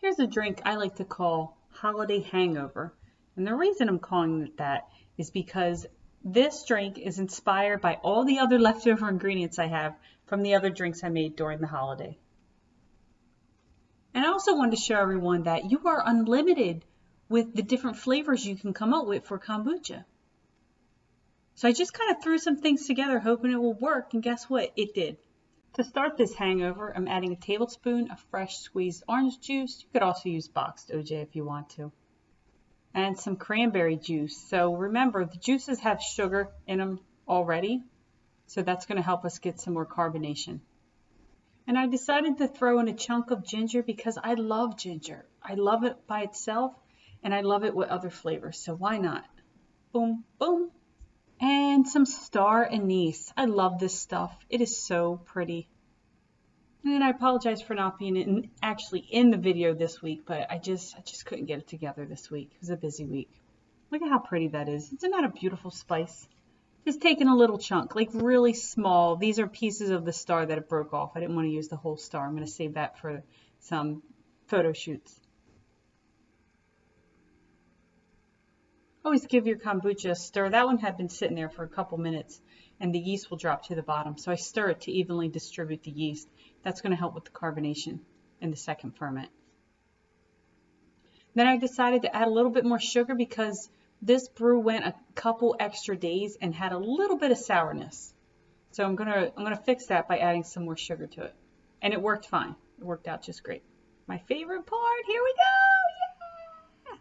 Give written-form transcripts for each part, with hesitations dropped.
Here's a drink I like to call Holiday Hangover. And the reason I'm calling it that is because this drink is inspired by all the other leftover ingredients I have from the other drinks I made during the holiday. And I also wanted to show everyone that you are unlimited with the different flavors you can come up with for kombucha. So I just kind of threw some things together hoping it will work, and guess what? It did. To start this hangover, I'm adding a tablespoon of fresh squeezed orange juice. You could also use boxed OJ if you want to. And some cranberry juice. So remember, the juices have sugar in them already, so that's going to help us get some more carbonation. And I decided to throw in a chunk of ginger because I love ginger. I love it by itself, and I love it with other flavors, so why not? Boom, boom. And some star anise. I love this stuff. It is so pretty. And I apologize for not being actually in the video this week, but I just couldn't get it together this week. It was a busy week. Look at how pretty that is. Isn't that a beautiful spice? Just taking a little chunk, like really small. These are pieces of the star that it broke off. I didn't want to use the whole star. I'm going to save that for some photo shoots. Always give your kombucha a stir. That one had been sitting there for a couple minutes and the yeast will drop to the bottom. So I stir it to evenly distribute the yeast. That's going to help with the carbonation in the second ferment. Then I decided to add a little bit more sugar because this brew went a couple extra days and had a little bit of sourness. So I'm gonna fix that by adding some more sugar to it. And it worked fine. It worked out just great. My favorite part, here we go! Yeah!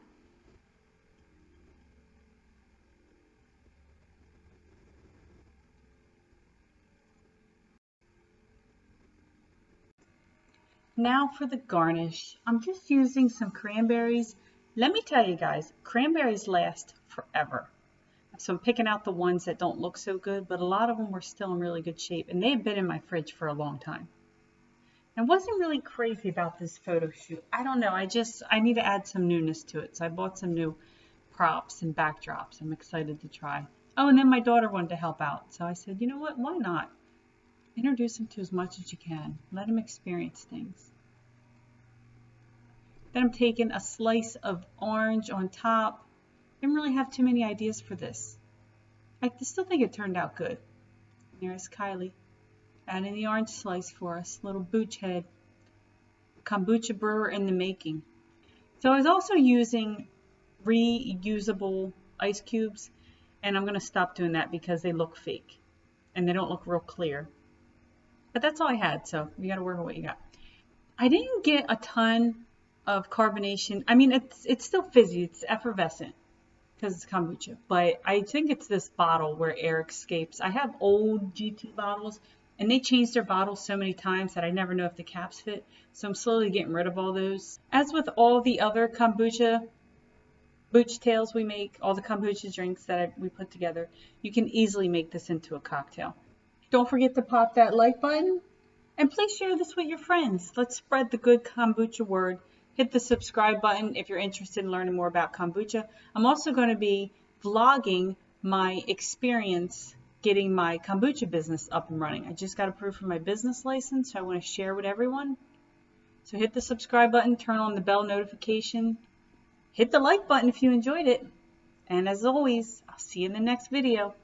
Now for the garnish. I'm just using some cranberries. Let me tell you guys, cranberries last forever. So I'm picking out the ones that don't look so good, but a lot of them were still in really good shape, and they've been in my fridge for a long time. I wasn't really crazy about this photo shoot. I don't know, I need to add some newness to it. So I bought some new props and backdrops. I'm excited to try. Oh, and then my daughter wanted to help out. So I said, you know what, why not? Introduce them to as much as you can. Let them experience things. Then I'm taking a slice of orange on top. Didn't really have too many ideas for this. I still think it turned out good. There's Kylie. Adding the orange slice for us. Little booch head. Kombucha brewer in the making. So I was also using reusable ice cubes. And I'm going to stop doing that because they look fake. And they don't look real clear. But that's all I had, so you got to work with what you got. I didn't get a ton of carbonation. I mean, it's still fizzy. It's effervescent because it's kombucha. But I think it's this bottle where air escapes. I have old GT bottles, and they changed their bottles so many times that I never know if the caps fit. So I'm slowly getting rid of all those. As with all the other kombucha booch tails we make, all the kombucha drinks that we put together, you can easily make this into a cocktail. Don't forget to pop that like button and please share this with your friends. Let's spread the good kombucha word. Hit the subscribe button if you're interested in learning more about kombucha. I'm also going to be vlogging my experience getting my kombucha business up and running. I just got approved for my business license, so I want to share with everyone. So hit the subscribe button, turn on the bell notification, hit the like button if you enjoyed it. And as always, I'll see you in the next video.